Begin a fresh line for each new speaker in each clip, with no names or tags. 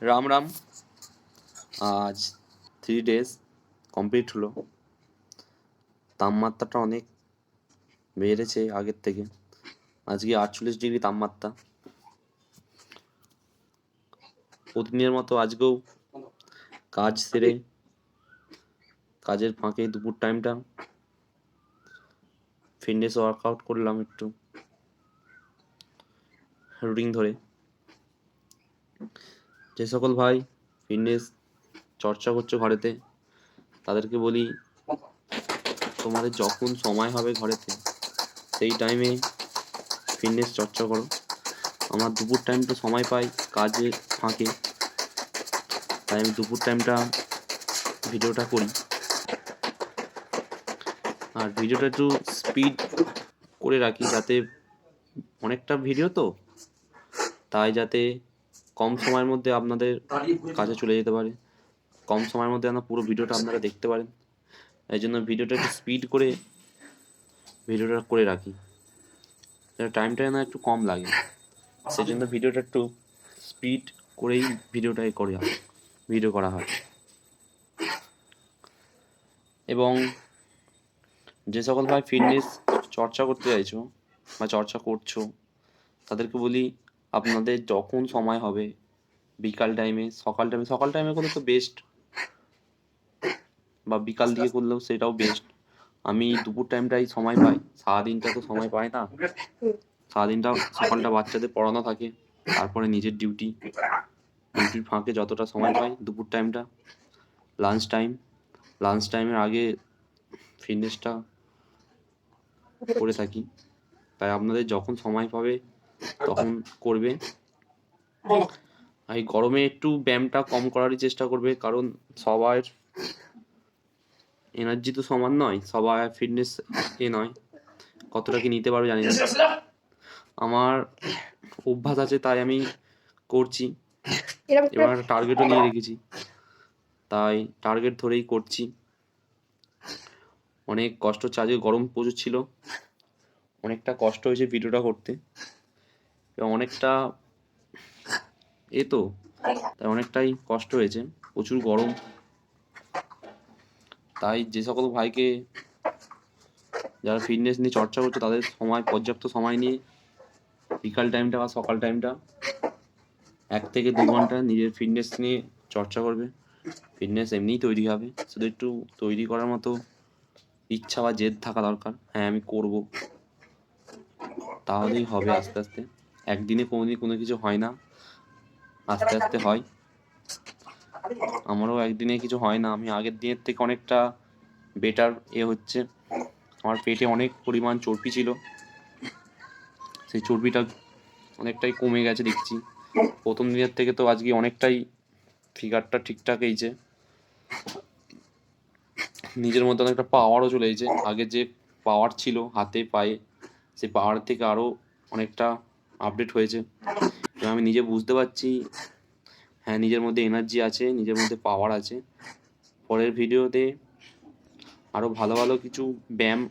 রাম রাম। আজ 3 days complete হলো। তাপমাত্রাটা অনেক বেড়েছে আগের থেকে। আজকে 48 ডিগ্রি তাপমাত্রা। প্রতিদিনের মতো আজকেও কাজ সেরে কাজের ফাঁকে দুপুর টাইমটা ফিটনেস ওয়ার্কআউট করলাম একটু রুটিন ধরে। যে সকল ভাই ফিটনেস চর্চা করছো ঘরেতে, তাদেরকে বলি তোমাদের যখন সময় হবে ঘরেতে সেই টাইমে ফিটনেস চর্চা করো। আমার দুপুর টাইমটা সময় পাই কাজের ফাঁকে, তাই আমি দুপুর টাইমটা ভিডিওটা করি। আর ভিডিওটা একটু স্পিড করে রাখি, যাতে অনেকটা ভিডিও তো, তাই যাতে কম সময়ের মধ্যে আপনাদের কাছে চলে যেতে পারে, কম সময়ের মধ্যে আপনার পুরো ভিডিওটা আপনারা দেখতে পারেন। এই জন্য ভিডিওটা একটু স্পিড করে ভিডিওটা করে রাখি, টাইমটা যেন একটু কম লাগে। সেই জন্য ভিডিওটা একটু স্পিড করেই ভিডিও করা হয়। এবং যে সকল ভাই ফিটনেস চর্চা করতে চাইছো বা চর্চা করছো, তাদেরকে বলি আপনাদের যখন সময় হবে বিকাল টাইমে, সকাল টাইমে করলে তো বেস্ট, বা বিকাল দিয়ে করলেও সেটাও বেস্ট। আমি দুপুর টাইমটাই সময় পাই, সারাদিনটা তো সময় পাই না। সারাদিনটা সকালটা বাচ্চাদের পড়ানো থাকে, তারপরে নিজের ডিউটির ফাঁকে যতটা সময় পাই দুপুর টাইমটা, লাঞ্চ টাইমের আগে ফিটনেসটা করে থাকি। তাই আপনাদের যখন সময় পাবে তখন করবে। আর এই গরমে একটু ব্যায়ামটা কম করারই চেষ্টা করবে, কারণ সবার এনার্জি তো সমান নয়, সবার ফিটনেস নয়, কতটা কি নিতে পারবে জানি না। আমার অভ্যাস আছে তাই আমি করছি। এবার টার্গেটও নিয়ে রেখেছি, তাই টার্গেট ধরেই করছি। অনেক কষ্ট হচ্ছে, আজকে গরম প্রচুর ছিল, অনেকটা কষ্ট হয়েছে ভিডিওটা করতে, এবং অনেকটা তাই অনেকটাই কষ্ট হয়েছে, প্রচুর গরম। তাই যে সকল ভাইকে যারা ফিটনেস নিয়ে চর্চা করছে, তাদের পর্যাপ্ত সময় নিয়ে বিকাল টাইমটা বা সকাল টাইমটা 1 থেকে 2 ঘন্টা নিজের ফিটনেস নিয়ে চর্চা করবে। ফিটনেস এমনিই তৈরি হবে, শুধু একটু তৈরি করার মতো ইচ্ছা বা জেদ থাকা দরকার। হ্যাঁ, আমি করব, তাহলেই হবে। আস্তে আস্তে একদিনে কোনোদিন কোনো কিছু হয় না, আস্তে আস্তে হয়। আমারও একদিনে কিছু হয় না, আমি আগের দিনের থেকে অনেকটা বেটার হচ্ছে। আমার পেটে অনেক পরিমাণ চর্বি ছিল, সেই চর্বিটা অনেকটাই কমে গেছে দেখছি। প্রথম দিনের থেকে তো আজকে অনেকটাই ফিগারটা ঠিকঠাক হয়েছে, নিজের মধ্যে অনেকটা পাওয়ারও চলে এসেছে। আগে যে পাওয়ার ছিল হাতে পায়ে, সেই পাওয়ার থেকে আরও অনেকটা আপডেট হয়েছে। এবং আমি নিজে বুঝতে পারছি, হ্যাঁ, নিজের মধ্যে এনার্জি আছে, নিজের মধ্যে পাওয়ার আছে। পরের ভিডিওতে আরও ভালো ভালো কিছু ব্যায়াম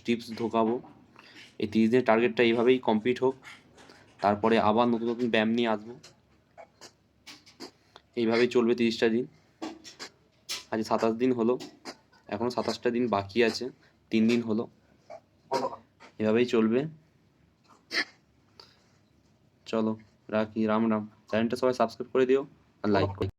টিপস ঢোকাবো। এই 30 দিনের টার্গেটটা এইভাবেই কমপ্লিট হোক, তারপরে আবার নতুন নতুন ব্যায়াম নিয়ে আসবো। এইভাবেই চলবে 30টা দিন। আজ 27 দিন হলো, এখনও 27টা দিন বাকি আছে, 3 দিন হলো। এভাবেই চলবে। চলো রাখি, রাম রাম। চ্যানেলটা সবাই সাবস্ক্রাইব করে দিও আর লাইক করো।